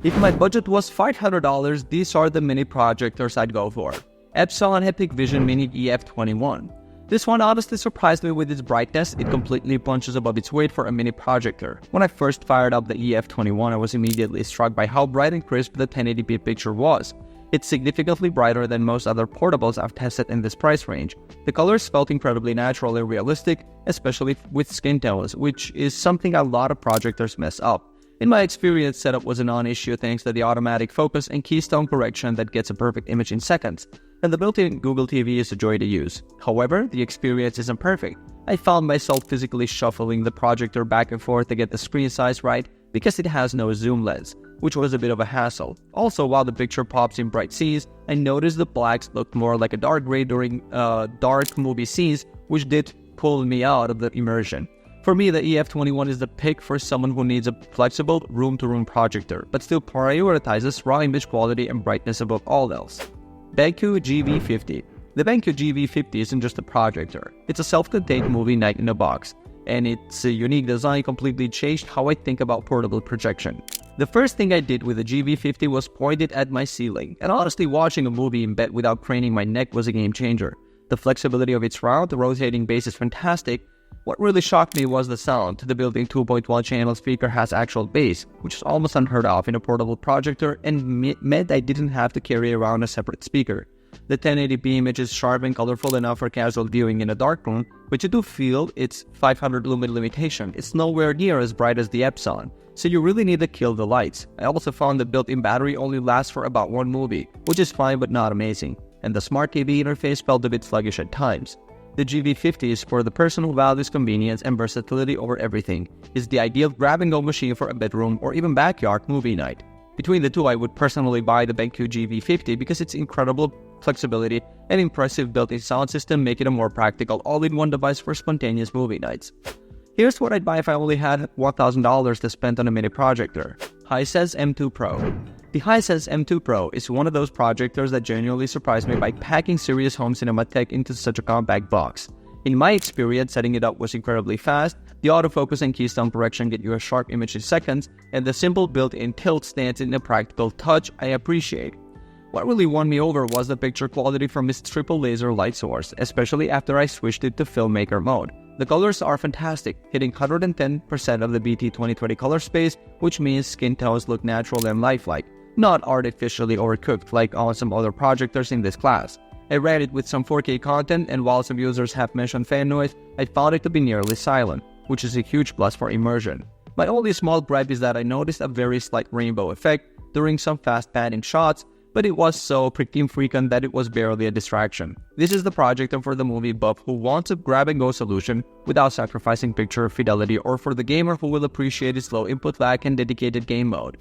If my budget was $500, these are the mini projectors I'd go for. Epson Epic Vision Mini EF21. This one honestly surprised me with its brightness. It completely punches above its weight for a mini projector. When I first fired up the EF21, I was immediately struck by how bright and crisp the 1080p picture was. It's significantly brighter than most other portables I've tested in this price range. The colors felt incredibly natural and realistic, especially with skin tones, which is something a lot of projectors mess up. In my experience, setup was a non-issue thanks to the automatic focus and keystone correction that gets a perfect image in seconds, and the built-in Google TV is a joy to use. However, the experience isn't perfect. I found myself physically shuffling the projector back and forth to get the screen size right because it has no zoom lens, which was a bit of a hassle. Also, while the picture pops in bright scenes, I noticed the blacks looked more like a dark gray during dark movie scenes, which did pull me out of the immersion. For me, the EF21 is the pick for someone who needs a flexible room-to-room projector, but still prioritizes raw image quality and brightness above all else. BenQ GV50. The BenQ GV50 isn't just a projector, it's a self-contained movie night in a box, and its unique design completely changed how I think about portable projection. The first thing I did with the GV50 was point it at my ceiling, and honestly watching a movie in bed without craning my neck was a game changer. The flexibility of its round, rotating base is fantastic. What really shocked me was the sound. The built-in 2.1 channel speaker has actual bass, which is almost unheard of in a portable projector and meant I didn't have to carry around a separate speaker. The 1080p image is sharp and colorful enough for casual viewing in a dark room, but you do feel its 500 lumen limitation. It's nowhere near as bright as the Epson, so you really need to kill the lights. I also found the built-in battery only lasts for about one movie, which is fine but not amazing, and the smart TV interface felt a bit sluggish at times. The GV50 is for the person who values convenience and versatility over everything. It's the ideal grab-and-go machine for a bedroom or even backyard movie night. Between the two, I would personally buy the BenQ GV50 because its incredible flexibility and impressive built-in sound system make it a more practical all-in-one device for spontaneous movie nights. Here's what I'd buy if I only had $1,000 to spend on a mini projector. Hisense M2 Pro. The Hisense M2 Pro is one of those projectors that genuinely surprised me by packing serious home cinema tech into such a compact box. In my experience, setting it up was incredibly fast. The autofocus and keystone correction get you a sharp image in seconds, and the simple built-in tilt stands in a practical touch I appreciate. What really won me over was the picture quality from its triple laser light source, especially after I switched it to filmmaker mode. The colors are fantastic, hitting 110% of the BT 2020 color space, which means skin tones look natural and lifelike, not artificially overcooked like on some other projectors in this class. I read it with some 4K content, and while some users have mentioned fan noise, I found it to be nearly silent, which is a huge plus for immersion. My only small gripe is that I noticed a very slight rainbow effect during some fast panning shots, but it was so freaking frequent that it was barely a distraction. This is the projector for the movie buff who wants a grab-and-go solution without sacrificing picture fidelity, or for the gamer who will appreciate its low input lag and dedicated game mode.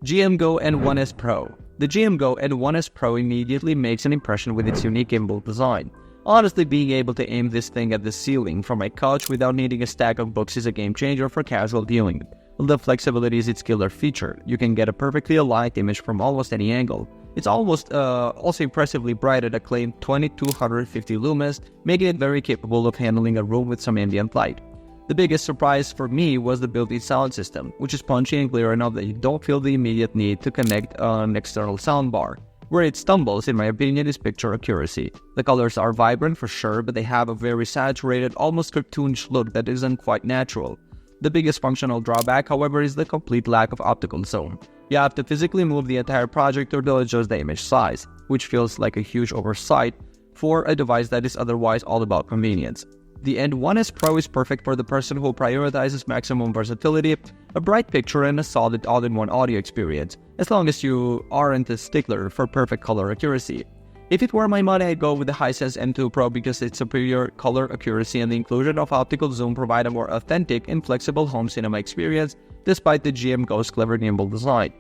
GMGO N1S Pro. The GMGO N1S Pro immediately makes an impression with its unique gimbal design. Honestly, being able to aim this thing at the ceiling from my couch without needing a stack of books is a game changer for casual viewing. The flexibility is its killer feature. You can get a perfectly aligned image from almost any angle. It's also impressively bright at a claimed 2250 lumens, making it very capable of handling a room with some ambient light. The biggest surprise for me was the built-in sound system, which is punchy and clear enough that you don't feel the immediate need to connect an external soundbar. Where it stumbles, in my opinion, is picture accuracy. The colors are vibrant for sure, but they have a very saturated, almost cartoonish look that isn't quite natural. The biggest functional drawback, however, is the complete lack of optical zoom. You have to physically move the entire projector to adjust the image size, which feels like a huge oversight for a device that is otherwise all about convenience. The N1S Pro is perfect for the person who prioritizes maximum versatility, a bright picture, and a solid all-in-one audio experience, as long as you aren't a stickler for perfect color accuracy. If it were my money, I'd go with the Hisense M2 Pro because its superior color accuracy and the inclusion of optical zoom provide a more authentic and flexible home cinema experience, despite the GMGO's clever gimbal design.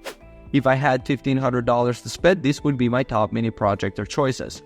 If I had $1,500 to spend, this would be my top mini projector choices.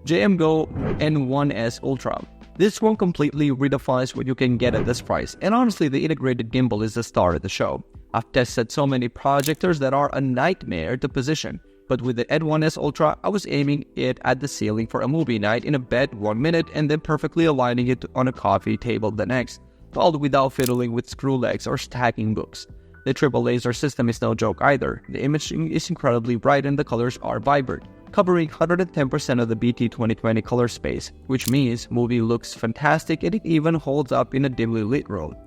GMGO N1S Ultra. This one completely redefines what you can get at this price, and honestly the integrated gimbal is the star of the show. I've tested so many projectors that are a nightmare to position, but with the N1S Ultra, I was aiming it at the ceiling for a movie night in a bed 1 minute and then perfectly aligning it on a coffee table the next, all without fiddling with screw legs or stacking books. The triple laser system is no joke either. The imaging is incredibly bright and the colors are vibrant, covering 110% of the BT 2020 color space, which means movie looks fantastic and it even holds up in a dimly lit room.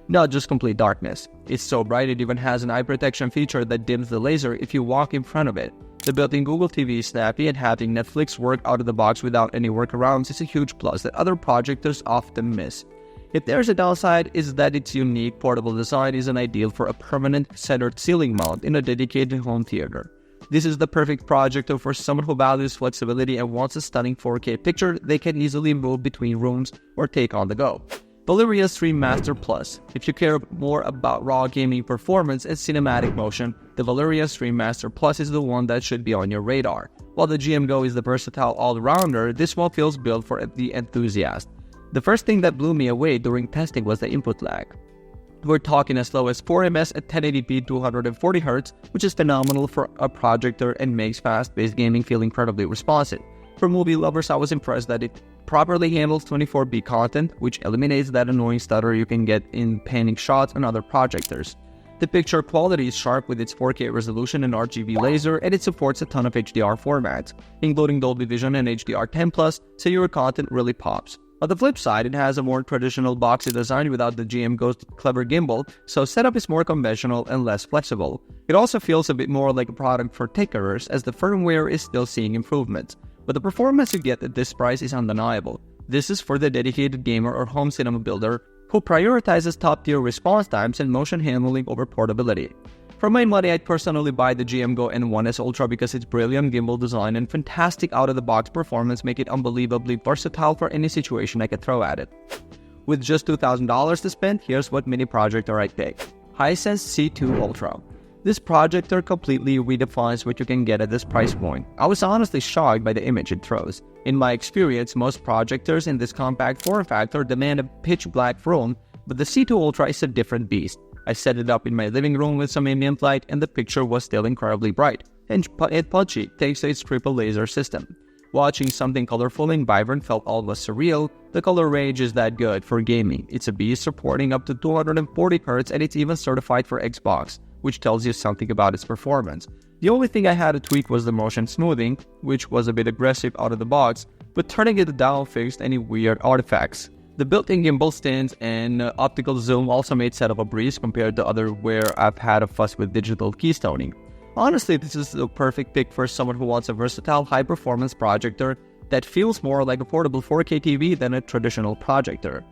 Not just complete darkness. It's so bright it even has an eye protection feature that dims the laser if you walk in front of it. The built-in Google TV is snappy, and having Netflix work out of the box without any workarounds is a huge plus that other projectors often miss. If there's a downside, is that its unique portable design isn't ideal for a permanent centered ceiling mount in a dedicated home theater. This is the perfect projector for someone who values flexibility and wants a stunning 4K picture they can easily move between rooms or take on the go. Valeria Stream Master Plus. If you care more about raw gaming performance and cinematic motion, the Valeria Stream Master Plus is the one that should be on your radar. While the GM Go is the versatile all-rounder, this one feels built for the enthusiast. The first thing that blew me away during testing was the input lag. We're talking as low as 4 ms at 1080p 240Hz, which is phenomenal for a projector and makes fast-paced gaming feel incredibly responsive. For movie lovers, I was impressed that it properly handles 24B content, which eliminates that annoying stutter you can get in panning shots on other projectors. The picture quality is sharp with its 4K resolution and RGB laser, and it supports a ton of HDR formats, including Dolby Vision and HDR10+, so your content really pops. On the flip side, it has a more traditional boxy design without the GM Go's clever gimbal, so setup is more conventional and less flexible. It also feels a bit more like a product for tinkerers, as the firmware is still seeing improvements. But the performance you get at this price is undeniable. This is for the dedicated gamer or home cinema builder who prioritizes top-tier response times and motion handling over portability. For my money, I'd personally buy the GM Go N1S Ultra because its brilliant gimbal design and fantastic out-of-the-box performance make it unbelievably versatile for any situation I could throw at it. With just $2,000 to spend, here's what mini projector I'd pick. Hisense C2 Ultra. This projector completely redefines what you can get at this price point. I was honestly shocked by the image it throws. In my experience, most projectors in this compact form factor demand a pitch black room, but the C2 Ultra is a different beast. I set it up in my living room with some ambient light and the picture was still incredibly bright and punchy thanks to its triple laser system. Watching something colorful and vibrant felt almost surreal. The color range is that good for gaming. It's a beast supporting up to 240Hz and it's even certified for Xbox, which tells you something about its performance. The only thing I had to tweak was the motion smoothing, which was a bit aggressive out of the box, but turning it down fixed any weird artifacts. The built-in gimbal stands and optical zoom also made setup a breeze compared to other where I've had a fuss with digital keystoning. Honestly, this is the perfect pick for someone who wants a versatile, high-performance projector that feels more like a portable 4K TV than a traditional projector.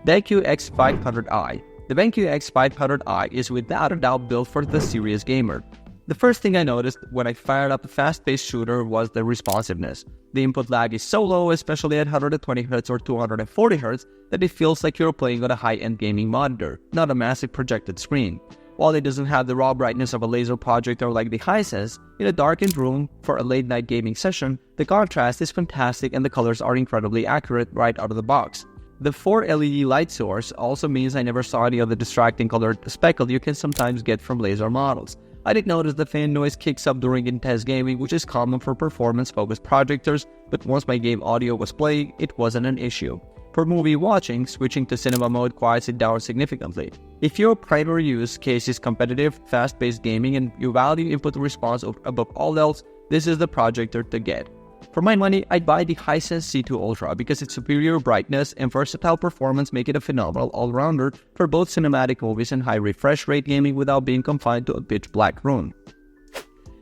BenQ X500i. The BenQ X500i is without a doubt built for the serious gamer. The first thing I noticed when I fired up a fast-paced shooter was the responsiveness. The input lag is so low, especially at 120Hz or 240Hz, that it feels like you're playing on a high-end gaming monitor, not a massive projected screen. While it doesn't have the raw brightness of a laser projector like the Hisense, in a darkened room for a late-night gaming session, the contrast is fantastic and the colors are incredibly accurate right out of the box. The 4 LED light source also means I never saw any of the distracting colored speckle you can sometimes get from laser models. I did notice the fan noise kicks up during intense gaming, which is common for performance-focused projectors, but once my game audio was playing, it wasn't an issue. For movie watching, switching to cinema mode quiets it down significantly. If your primary use case is competitive, fast-paced gaming and you value input response above all else, this is the projector to get. For my money, I'd buy the Hisense C2 Ultra because its superior brightness and versatile performance make it a phenomenal all-rounder for both cinematic movies and high refresh rate gaming without being confined to a pitch black room.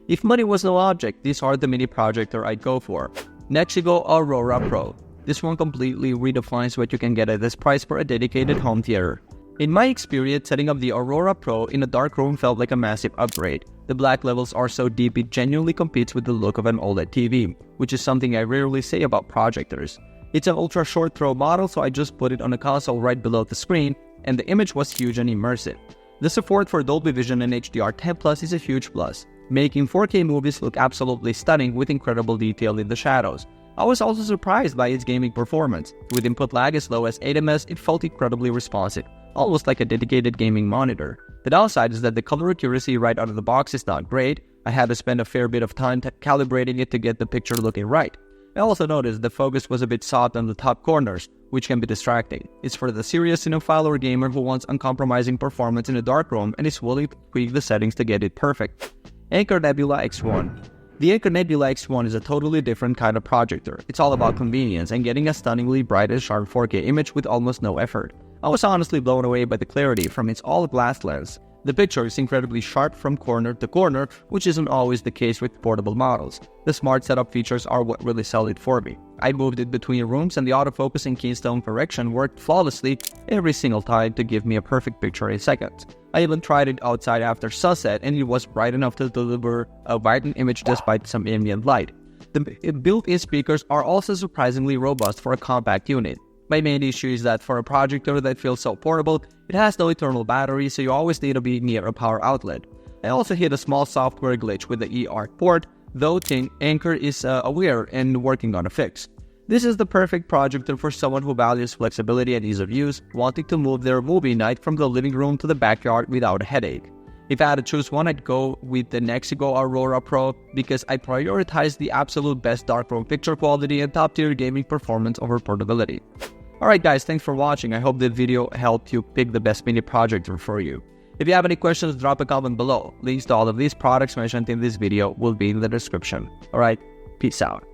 If money was no object, these are the mini projector I'd go for. Next you go Aurora Pro. This one completely redefines what you can get at this price for a dedicated home theater. In my experience, setting up the Aurora Pro in a dark room felt like a massive upgrade. The black levels are so deep it genuinely competes with the look of an OLED TV, which is something I rarely say about projectors. It's an ultra short throw model, so I just put it on a console right below the screen, and the image was huge and immersive. The support for Dolby Vision and HDR10+ is a huge plus, making 4K movies look absolutely stunning with incredible detail in the shadows. I was also surprised by its gaming performance. With input lag as low as 8 ms, it felt incredibly responsive, almost like a dedicated gaming monitor. The downside is that the color accuracy right out of the box is not great. I had to spend a fair bit of time calibrating it to get the picture looking right. I also noticed the focus was a bit soft on the top corners, which can be distracting. It's for the serious cinephile or gamer who wants uncompromising performance in a dark room and is willing to tweak the settings to get it perfect. Anker Nebula X1. The Anker Nebula X1 is a totally different kind of projector. It's all about convenience and getting a stunningly bright and sharp 4K image with almost no effort. I was honestly blown away by the clarity from its all-glass lens. The picture is incredibly sharp from corner to corner, which isn't always the case with portable models. The smart setup features are what really sell it for me. I moved it between rooms and the autofocus and keystone correction worked flawlessly every single time to give me a perfect picture in seconds. I even tried it outside after sunset and it was bright enough to deliver a vibrant image despite some ambient light. The built-in speakers are also surprisingly robust for a compact unit. My main issue is that for a projector that feels so portable, it has no internal battery, so you always need to be near a power outlet. I also hit a small software glitch with the eARC port, though Anker is aware and working on a fix. This is the perfect projector for someone who values flexibility and ease of use, wanting to move their movie night from the living room to the backyard without a headache. If I had to choose one, I'd go with the Nexigo Aurora Pro because I prioritize the absolute best darkroom picture quality and top-tier gaming performance over portability. Alright guys, thanks for watching. I hope the video helped you pick the best mini projector for you. If you have any questions, drop a comment below. Links to all of these products mentioned in this video will be in the description. Alright, peace out.